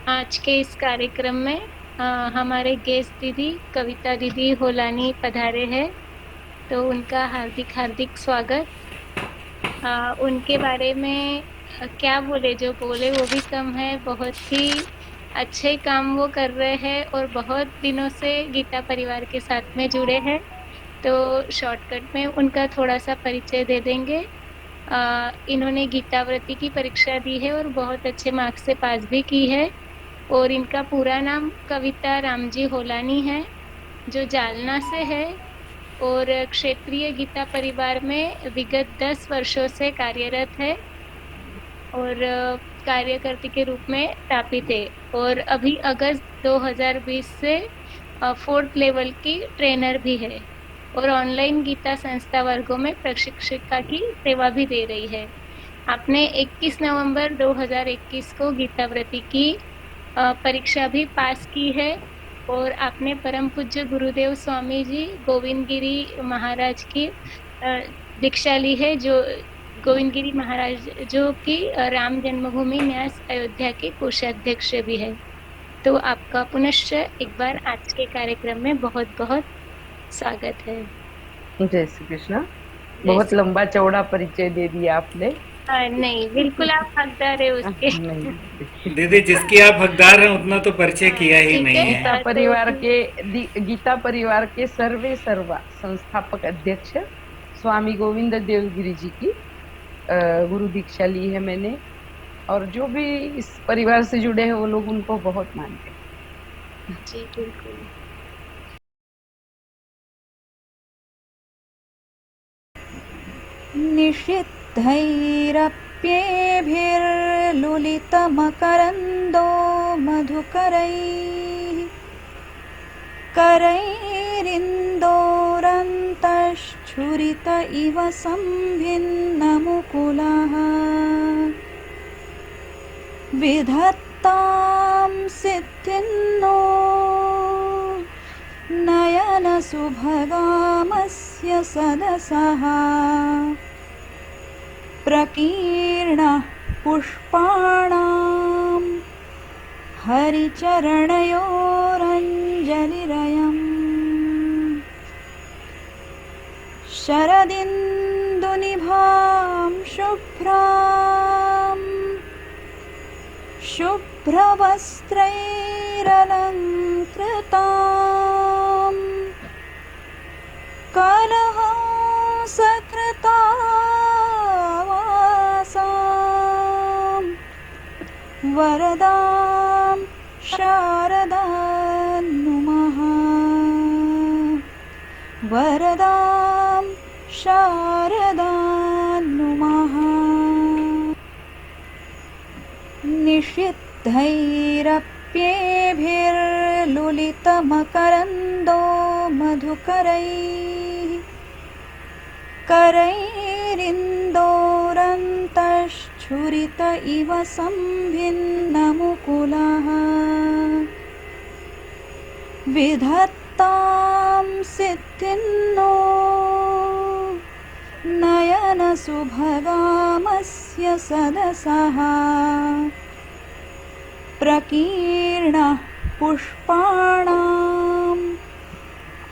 आज के इस कार्यक्रम में हमारे गेस्ट दीदी कविता दीदी होलानी पधारे हैं। तो उनका हार्दिक हार्दिक स्वागत। उनके बारे में क्या बोले, जो बोले वो भी कम है। बहुत ही अच्छे काम वो कर रहे हैं और बहुत दिनों से गीता परिवार के साथ में जुड़े हैं। तो शॉर्टकट में उनका थोड़ा सा परिचय दे देंगे। इन्होंने गीतावृत्ति की परीक्षा दी है और बहुत अच्छे मार्क्स से पास भी की है। और इनका पूरा नाम कविता रामजी होलानी है, जो जालना से है। और क्षेत्रीय गीता परिवार में विगत 10 वर्षों से कार्यरत है और कार्यकर्ती के रूप में स्थापित है। और अभी अगस्त 2020 से फोर्थ लेवल की ट्रेनर भी है और ऑनलाइन गीता संस्था वर्गों में प्रशिक्षिका की सेवा भी दे रही है। आपने 21 नवंबर 2021 को गीतावृत्ति की परीक्षा भी पास की है। और आपने परम पूज्य गुरुदेव स्वामी जी गोविंद गिरी महाराज की दीक्षा ली है, जो गोविंद गिरी महाराज जो कि राम जन्मभूमि न्यास अयोध्या के कोषाध्यक्ष भी है। तो आपका पुनश्च एक बार आज के कार्यक्रम में बहुत बहुत स्वागत है। जय श्री कृष्ण। बहुत जैसे लंबा चौड़ा परिचय दे दिया आपने। नहीं, बिल्कुल आप हकदार है उसके। नहीं। दीदी, जिसकी आप हकदार हैं उतना तो परिचय हाँ, किया ही ठीक नहीं है। है। गीता परिवार के सर्वे सर्वा संस्थापक अध्यक्ष स्वामी गोविंद देवगिरी जी की गुरु दीक्षा ली है मैंने। और जो भी इस परिवार से जुड़े हैं वो लोग उनको बहुत मानते हैं। जी बिल्कुल। निषिद्धैरप्येभिर्लुलितमकरन्दो मधुकरैः करैरिन्दोरन्तश्छुरित इव सम्भिन्नमुकुलः विधत्तां सिद्धिन्नो नयनसुभगामस्य सदसः प्रकीर्णः पुष्पाणां हरिचरणयोरञ्जलिरयम् शरदिन्दुनिभां शुभ्रवस्त्रैरलङ्कृताम् कलहंसकृतावासां वरदां शारदां नुमः वरदां शारदां नुमः निषिद्धैरप्येभिर्लुलितमकरन्दो मधुकरैः करैरिन्दोरन्तश्छुरित इव सम्भिन्नमुकुलः विधत्तां सिद्धिन्नो नयनसुभगामस्य सदसः प्रकीर्णः पुष्पाणां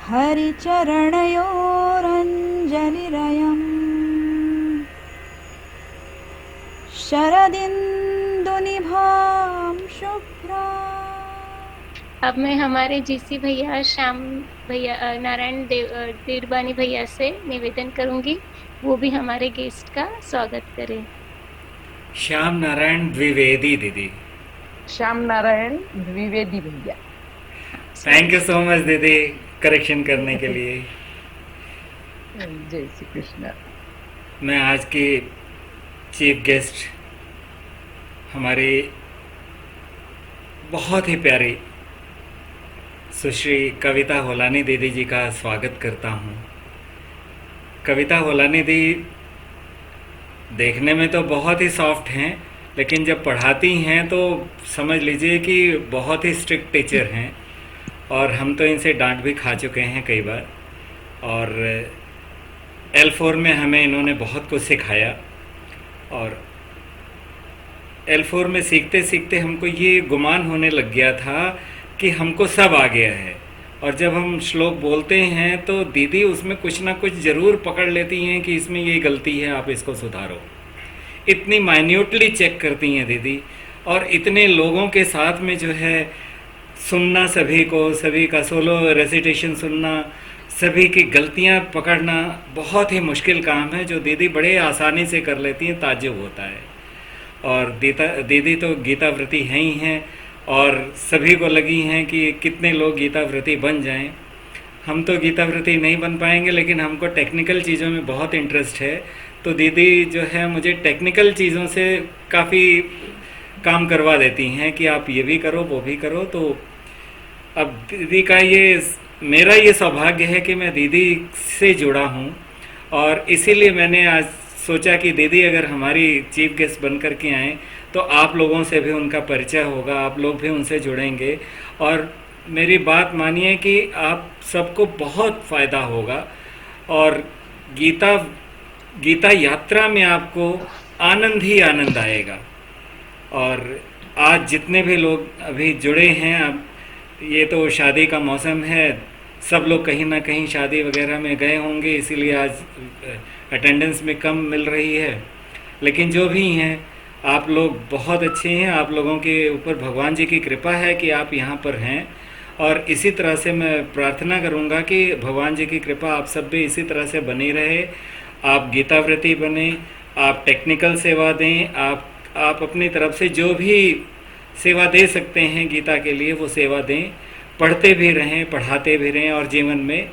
हरिचरणयोरञ्जलिरयम् शरदिन्दुनिभां शुभ्रा। अब मैं हमारे जीसी भैया श्याम भैया नारायण देरबानी भैया से निवेदन करूंगी, वो भी हमारे गेस्ट का स्वागत करें। श्याम नारायण द्विवेदी दीदी। श्याम नारायण द्विवेदी भैया। थैंक यू सो मच दीदी, करेक्शन करने के लिए। जय श्री कृष्ण। मैं आज के चीफ गेस्ट हमारे बहुत ही प्यारी सुश्री कविता होलानी दीदी जी का स्वागत करता हूँ। कविता होलानी दी देखने में तो बहुत ही सॉफ्ट हैं, लेकिन जब पढ़ाती हैं तो समझ लीजिए कि बहुत ही स्ट्रिक्ट टीचर हैं। और हम तो इनसे डांट भी खा चुके हैं कई बार। और L4 में हमें इन्होंने बहुत कुछ सिखाया। और L4 में सीखते सीखते हमको ये गुमान होने लग गया था कि हमको सब आ गया है, और जब हम श्लोक बोलते हैं तो दीदी उसमें कुछ ना कुछ ज़रूर पकड़ लेती हैं कि इसमें ये गलती है, आप इसको सुधारो। इतनी माइन्यूटली चेक करती हैं दीदी, और इतने लोगों के साथ में जो है सुनना, सभी को, सभी का सोलो रेसिटेशन सुनना, सभी की गलतियां पकड़ना बहुत ही मुश्किल काम है, जो दीदी बड़े आसानी से कर लेती हैं, ताज्जुब होता है। और दीदी तो गीताव्रती हैं ही हैं, और सभी को लगी हैं कि कितने लोग गीताव्रती बन जाएं। हम तो गीताव्रती नहीं बन पाएंगे, लेकिन हमको टेक्निकल चीज़ों में बहुत इंटरेस्ट है, तो दीदी जो है मुझे टेक्निकल चीज़ों से काफ़ी काम करवा देती हैं कि आप ये भी करो, वो भी करो। तो अब दीदी का मेरा ये सौभाग्य है कि मैं दीदी से जुड़ा हूँ, और इसीलिए मैंने आज सोचा कि दीदी अगर हमारी चीफ गेस्ट बन कर के आएँ तो आप लोगों से भी उनका परिचय होगा, आप लोग भी उनसे जुड़ेंगे, और मेरी बात मानिए कि आप सबको बहुत फ़ायदा होगा। और गीता यात्रा में आपको आनंद ही आनंद आएगा। और आज जितने भी लोग अभी जुड़े हैं, अब ये तो शादी का मौसम है, सब लोग कहीं ना कहीं शादी वगैरह में गए होंगे, इसीलिए आज अटेंडेंस में कम मिल रही है। लेकिन जो भी हैं, आप लोग बहुत अच्छे हैं, आप लोगों के ऊपर भगवान जी की कृपा है कि आप यहाँ पर हैं। और इसी तरह से मैं प्रार्थना करूँगा कि भगवान जी की कृपा आप सब भी इसी तरह से बनी रहे। आप गीताव्रती बने, आप टेक्निकल सेवा दें, आप अपनी तरफ से जो भी सेवा दे सकते हैं गीता के लिए वो सेवा दें, पढ़ते भी रहें, पढ़ाते भी रहें, और जीवन में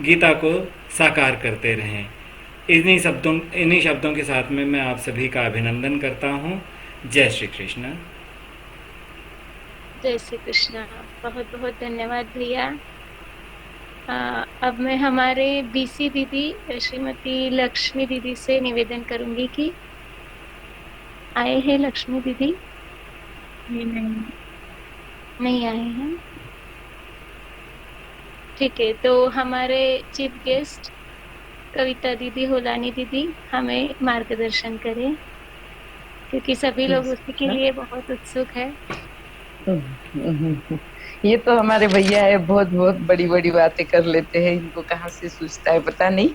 गीता को साकार करते रहें। इन्हीं शब्दों के साथ में मैं आप सभी का अभिनंदन करता हूँ। जय श्री कृष्ण। जय श्री कृष्ण। बहुत बहुत धन्यवाद भैया। अब मैं हमारे बीसी दीदी श्रीमती लक्ष्मी दीदी से निवेदन करूंगी कि आए हैं लक्ष्मी दीदी? नहीं आए हैं। ठीक है, तो हमारे चीफ गेस्ट कविता दीदी, होलानी दीदी हमें मार्गदर्शन करें, क्योंकि सभी लोग उसी के लिए बहुत उत्सुक है। ये तो हमारे भैया है, बहुत बहुत बड़ी बड़ी बातें कर लेते हैं, इनको कहाँ से सूझता है पता नहीं।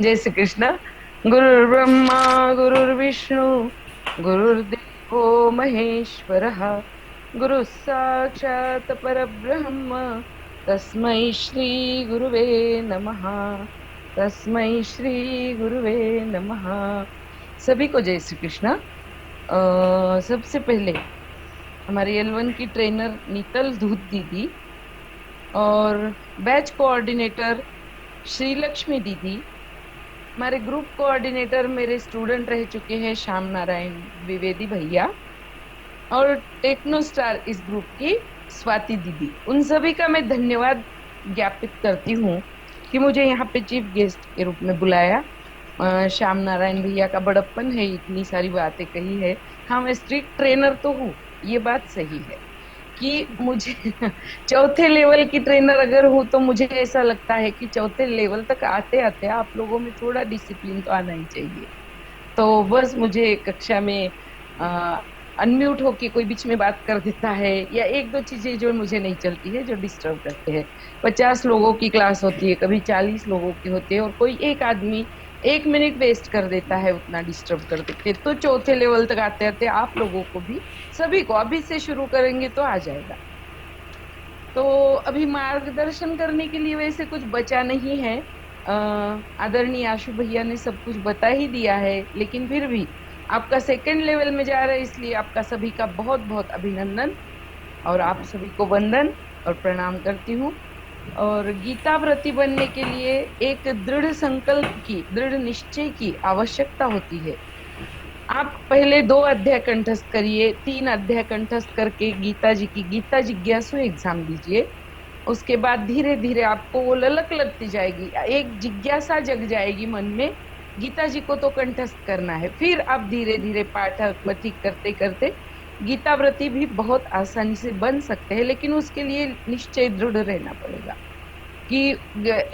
जय श्री कृष्ण। गुरुर् ब्रह्मा गुरुर्विष्णु गुरुर्देवो महेश्वरः, गुरुः साक्षात् परब्रह्म तस्मै श्री गुरुवे नमः, तस्मै श्री गुरुवे नमः। सभी को जय श्री कृष्ण। सबसे पहले हमारे L1 की ट्रेनर नीतल धूत दीदी और बैच कोऑर्डिनेटर श्री लक्ष्मी दीदी, हमारे ग्रुप कोऑर्डिनेटर मेरे स्टूडेंट रह चुके हैं श्याम नारायण द्विवेदी भैया, और टेक्नो स्टार इस ग्रुप की स्वाति दीदी, उन सभी का मैं धन्यवाद ज्ञापित करती हूँ कि मुझे यहाँ पे चीफ गेस्ट के रूप में बुलाया। श्याम नारायण भैया का बड़प्पन है, इतनी सारी बातें कही है। हाँ, मैं स्ट्रिक्ट ट्रेनर तो हूँ, ये बात सही है कि मुझे चौथे लेवल की ट्रेनर अगर हूँ तो मुझे ऐसा लगता है कि चौथे लेवल तक आते आते आप लोगों में थोड़ा डिसिप्लिन तो आना ही चाहिए। तो बस मुझे कक्षा में अनम्यूट होके कोई बीच में बात कर देता है, या एक दो चीजें जो मुझे नहीं चलती है, जो डिस्टर्ब करते हैं। 50 लोगों की क्लास होती है, कभी 40 लोगों की होती है, और कोई एक आदमी 1 मिनट वेस्ट कर देता है, उतना डिस्टर्ब कर देते। तो चौथे लेवल तक आते आते आप लोगों को भी, सभी को अभी से शुरू करेंगे तो आ जाएगा। तो अभी मार्गदर्शन करने के लिए वैसे कुछ बचा नहीं है, आदरणीय आशु भैया ने सब कुछ बता ही दिया है, लेकिन फिर भी आपका सेकंड लेवल में जा रहा है, इसलिए आपका सभी का बहुत बहुत अभिनंदन और आप सभी को वंदन और प्रणाम करती हूँ। और गीता व्रती बनने के लिए एक दृढ़ संकल्प की, दृढ़ निश्चय की आवश्यकता होती है। आप पहले 2 अध्याय कंठस्थ करिए, 3 अध्याय कंठस्थ करके गीता जी की गीता जिज्ञासु एग्जाम दीजिए। उसके बाद धीरे धीरे आपको वो ललक लगती जाएगी, एक जिज्ञासा जग जाएगी मन में, गीता जी को तो कंठस्थ करना है। फिर आप धीरे धीरे पाठक पठिक करते करते गीता व्रती भी बहुत आसानी से बन सकते हैं, लेकिन उसके लिए निश्चय दृढ़ रहना पड़ेगा कि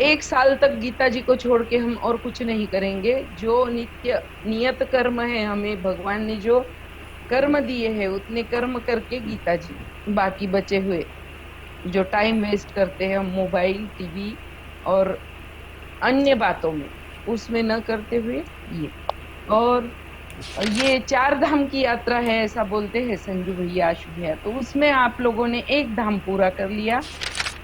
1 साल तक गीता जी को छोड़ के हम और कुछ नहीं करेंगे। जो नित्य नियत कर्म है, हमें भगवान ने जो कर्म दिए हैं उतने कर्म करके गीता जी, बाकी बचे हुए जो टाइम वेस्ट करते हैं हम मोबाइल टीवी और अन्य बातों में, उसमें न करते हुए ये। और ये 4 धाम की यात्रा है ऐसा बोलते हैं संजू भैया आशु भैया, तो उसमें आप लोगों ने 1 धाम पूरा कर लिया।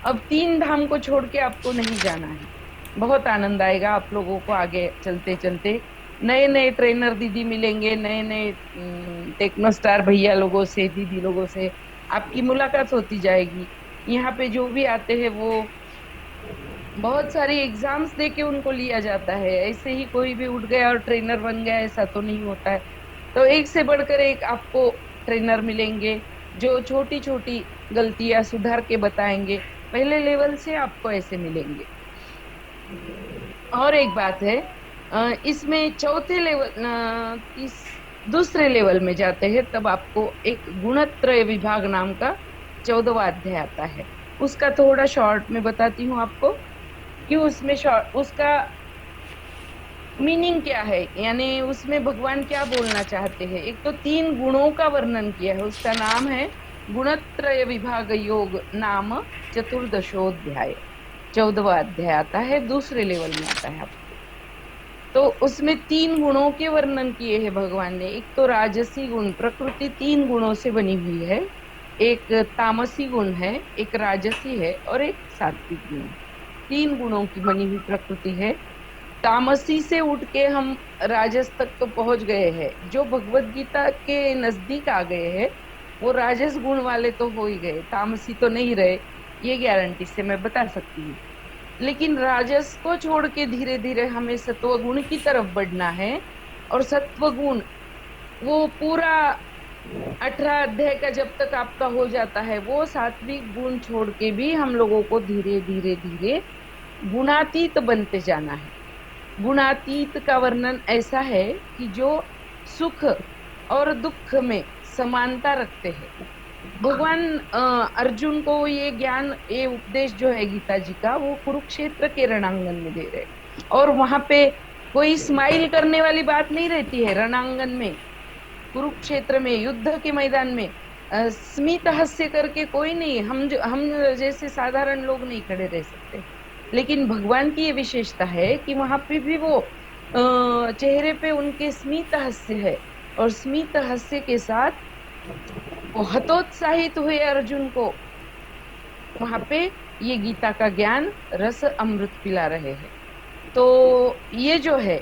अब 3 धाम को छोड़ के आपको नहीं जाना है। बहुत आनंद आएगा आप लोगों को, आगे चलते चलते नए नए ट्रेनर दीदी मिलेंगे, नए नए टेक्नो स्टार भैया लोगों से, दीदी लोगों से आपकी मुलाकात होती जाएगी। यहाँ पे जो भी आते हैं वो बहुत सारी एग्जाम्स दे के उनको लिया जाता है, ऐसे ही कोई भी उठ गया और ट्रेनर बन गया ऐसा तो नहीं होता है। तो एक से बढ़कर एक आपको ट्रेनर मिलेंगे जो छोटी छोटी गलतियां सुधार के बताएंगे, पहले लेवल से आपको ऐसे मिलेंगे। और एक बात है, इसमें चौथे लेवल दूसरे लेवल में जाते हैं तब आपको एक गुणत्रय विभाग नाम का 14वां अध्याय आता है। उसका थोड़ा शॉर्ट में बताती हूँ आपको कि उसमें शॉर्ट उसका मीनिंग क्या है, यानी उसमें भगवान क्या बोलना चाहते हैं। एक तो 3 गुणों का वर्णन किया है, उसका नाम है गुणत्रय विभाग योग नाम चतुर्दशोध्याय। 14वां अध्याय आता है, दूसरे लेवल में आता है आपको। तो उसमें 3 गुणों के वर्णन किए हैं भगवान ने। एक तो राजसी गुण, प्रकृति 3 गुणों से बनी हुई है, एक तामसी गुण है, एक राजसी है और एक सात्विक गुण। 3 गुणों की बनी हुई प्रकृति है। तामसी से उठ के हम राजस तक तो पहुंच गए हैं, जो भगवत गीता के नजदीक आ गए हैं वो राजस गुण वाले तो हो ही गए, तामसी तो नहीं रहे, ये गारंटी से मैं बता सकती हूँ। लेकिन राजस को छोड़ के धीरे धीरे हमें सत्व गुण की तरफ बढ़ना है। और सत्व गुण वो पूरा 18 अध्याय का जब तक आपका हो जाता है, वो सात्विक गुण छोड़ के भी हम लोगों को धीरे धीरे धीरे गुणातीत बनते जाना है। गुणातीत का वर्णन ऐसा है कि जो सुख और दुख में समानता रखते हैं। भगवान अर्जुन को ये ज्ञान, ये उपदेश जो है गीता जी का, वो कुरुक्षेत्र के रणांगन में दे रहे, और वहां पे कोई स्माइल करने वाली बात नहीं रहती है। रणांगन में, कुरुक्षेत्र में, युद्ध के मैदान में स्मित हास्य करके कोई नहीं, हम जैसे साधारण लोग नहीं खड़े रह सकते। लेकिन भगवान की ये विशेषता है कि वहां पे भी वो चेहरे पे उनके स्मित हास्य है, और स्मित हास्य के साथ वो हतोत्साहित हुए अर्जुन को वहां पे ये गीता का ज्ञान रस अमृत पिला रहे हैं। तो ये जो है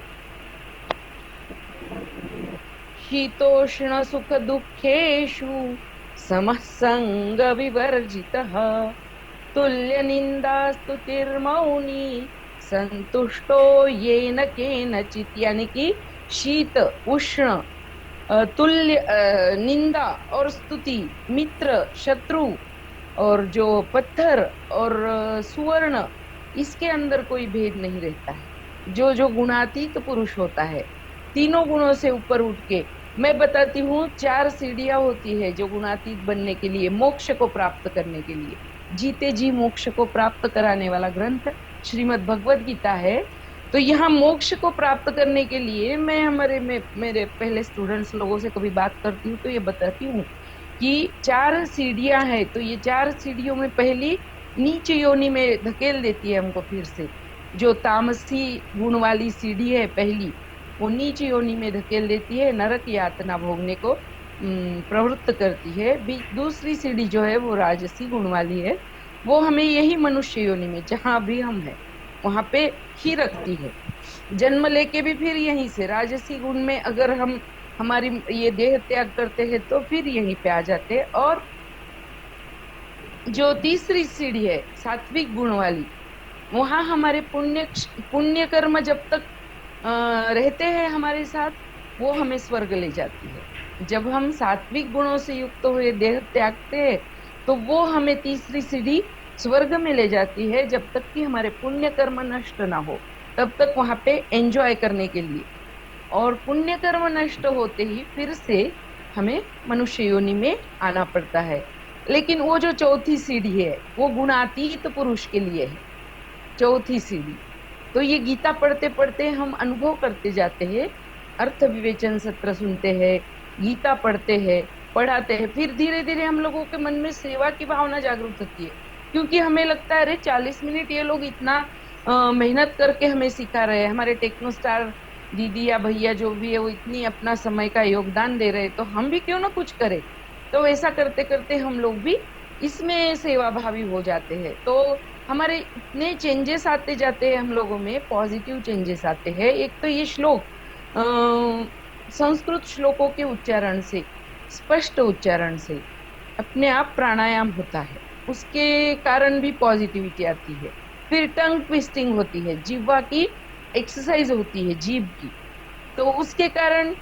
शीतोष्ण सुख दुखेषु समः संग विवर्जितः तुल्य निंदा स्तुतिर्मौनी संतुष्टो येन केनचित्। यानी कि शीत उष्ण तुल्य निंदा और स्तुति, मित्र शत्रु और जो पत्थर और सुवर्ण, इसके अंदर कोई भेद नहीं रहता है। जो जो गुणातीत पुरुष होता है, 3 गुणों से ऊपर उठ के, मैं बताती हूँ 4 सीढ़ियां होती है जो गुणातीत बनने के लिए, मोक्ष को प्राप्त करने के लिए। जीते जी मोक्ष को प्राप्त कराने वाला ग्रंथ श्रीमद् भगवत गीता है। तो यहाँ मोक्ष को प्राप्त करने के लिए मैं मेरे पहले स्टूडेंट्स लोगों से कभी बात करती हूँ तो ये बताती हूँ कि 4 सीढ़ियां हैं। तो ये 4 सीढ़ियों में पहली नीच योनि में धकेल देती है हमको। फिर से जो तामसी गुण वाली सीढ़ी है पहली, वो नीच योनि में धकेल देती है, नरक यातना भोगने को प्रवृत्त करती है। दूसरी सीढ़ी जो है वो राजसी गुण वाली है, वो हमें यही मनुष्य योनि में जहां भी हम हैं वहां पे ही रखती है। जन्म लेके भी फिर यहीं से राजसी गुण में अगर हम हमारी ये देह त्याग करते हैं तो फिर यहीं पे आ जाते हैं। और जो तीसरी सीढ़ी है सात्विक गुण वाली, वहां हमारे पुण्य कर्म जब तक रहते हैं हमारे साथ, वो हमें स्वर्ग ले जाती है। जब हम सात्विक गुणों से युक्त हुए देह त्यागते हैं तो वो हमें तीसरी सीढ़ी स्वर्ग में ले जाती है। जब तक कि हमारे पुण्य कर्म नष्ट ना हो तब तक वहां पे एंजॉय करने के लिए। और पुण्य कर्म नष्ट होते ही फिर से हमें मनुष्य योनि में आना पड़ता है। लेकिन वो जो चौथी सीढ़ी है वो गुणातीत पुरुष के लिए है, चौथी सीढ़ी। तो ये गीता पढ़ते पढ़ते हम अनुभव करते जाते हैं, अर्थ विवेचन सत्र सुनते हैं, गीता पढ़ते हैं, पढ़ाते हैं, फिर धीरे धीरे हम लोगों के मन में सेवा की भावना जागृत होती है। क्योंकि हमें लगता है अरे 40 मिनट ये लोग इतना मेहनत करके हमें सिखा रहे हैं, हमारे टेक्नो स्टार दीदी या भैया जो भी है वो इतनी अपना समय का योगदान दे रहे हैं, तो हम भी क्यों ना कुछ करें। तो ऐसा करते करते हम लोग भी इसमें सेवा भावी हो जाते हैं। तो हमारे इतने चेंजेस आते जाते हैं, हम लोगों में पॉजिटिव चेंजेस आते हैं। एक तो ये श्लोक संस्कृत श्लोकों के उच्चारण से, स्पष्ट उच्चारण से अपने आप प्राणायाम होता है, उसके कारण भी पॉजिटिविटी आती है। फिर टंग ट्विस्टिंग होती है, जिह्वा की एक्सरसाइज होती है जीभ की, तो उसके कारण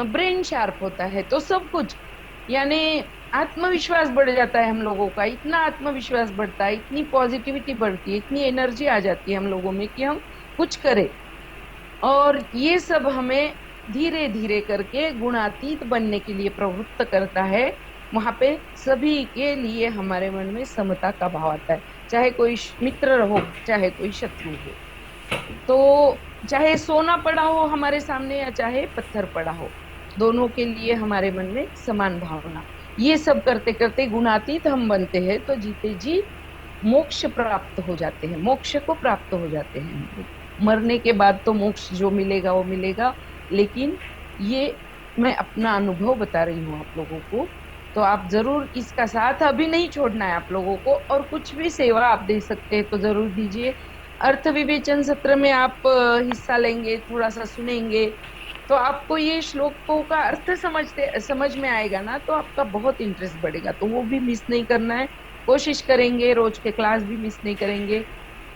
ब्रेन शार्प होता है। तो सब कुछ यानी आत्मविश्वास बढ़ जाता है हम लोगों का, इतना आत्मविश्वास बढ़ता है, इतनी पॉजिटिविटी बढ़ती है, इतनी एनर्जी आ जाती है हम लोगों में कि हम कुछ करें। और ये सब हमें धीरे धीरे करके गुणातीत बनने के लिए प्रवृत्त करता है। वहां पे सभी के लिए हमारे मन में समता का भाव आता है, चाहे कोई मित्र हो चाहे कोई शत्रु हो। तो चाहे सोना पड़ा हो हमारे सामने या चाहे पत्थर पड़ा हो, दोनों के लिए हमारे मन में समान भावना। ये सब करते करते गुणातीत हम बनते हैं, तो जीते जी मोक्ष प्राप्त हो जाते हैं, मोक्ष को प्राप्त हो जाते हैं हम लोग। मरने के बाद तो मोक्ष जो मिलेगा वो मिलेगा, लेकिन ये मैं अपना अनुभव बता रही हूँ आप लोगों को। तो आप जरूर इसका साथ अभी नहीं छोड़ना है आप लोगों को, और कुछ भी सेवा आप दे सकते हैं तो जरूर दीजिए। अर्थ विवेचन सत्र में आप हिस्सा लेंगे, थोड़ा सा सुनेंगे, तो आपको ये श्लोकों का अर्थ समझ में आएगा ना, तो आपका बहुत इंटरेस्ट बढ़ेगा। तो वो भी मिस नहीं करना है, कोशिश करेंगे, रोज के क्लास भी मिस नहीं करेंगे।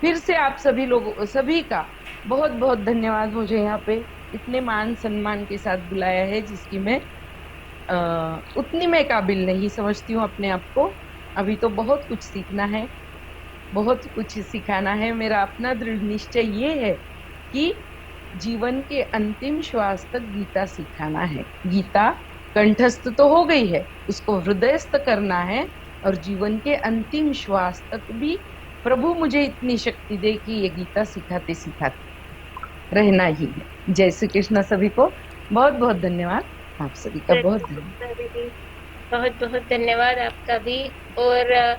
फिर से आप सभी लोगों सभी का बहुत बहुत धन्यवाद, मुझे यहाँ पे इतने मान सम्मान के साथ बुलाया है, जिसकी मैं उतनी मैं काबिल नहीं समझती हूँ अपने आप को। अभी तो बहुत कुछ सीखना है, बहुत कुछ सिखाना है। मेरा अपना दृढ़ निश्चय ये है कि जीवन के अंतिम श्वास तक गीता सिखाना है। गीता कंठस्थ तो हो गई है, उसको हृदयस्थ करना है, और जीवन के अंतिम श्वास तक भी प्रभु मुझे इतनी शक्ति दे कि ये गीता सिखाते सिखाते रहना ही है। जय श्री कृष्ण। सभी को बहुत बहुत धन्यवाद, आप सभी का बहुत धन्यवाद। दीदी बहुत बहुत धन्यवाद आपका भी। और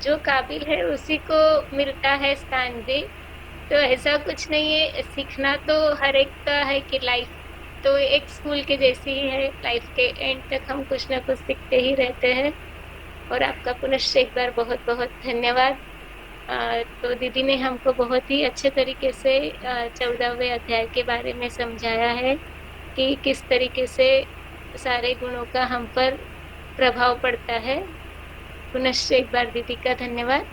जो काबिल है उसी को मिलता है स्थान भी, तो ऐसा कुछ नहीं है। सीखना तो हर एक का है कि लाइफ तो एक स्कूल के जैसी ही है, लाइफ के एंड तक हम कुछ ना कुछ सीखते ही रहते हैं। और आपका पुनश्च एक बार बहुत बहुत धन्यवाद। तो दीदी ने हमको बहुत ही अच्छे तरीके से 14वें अध्याय के बारे में समझाया है कि किस तरीके से सारे गुणों का हम पर प्रभाव पड़ता है। पुनश्च एक बार दीदी का धन्यवाद।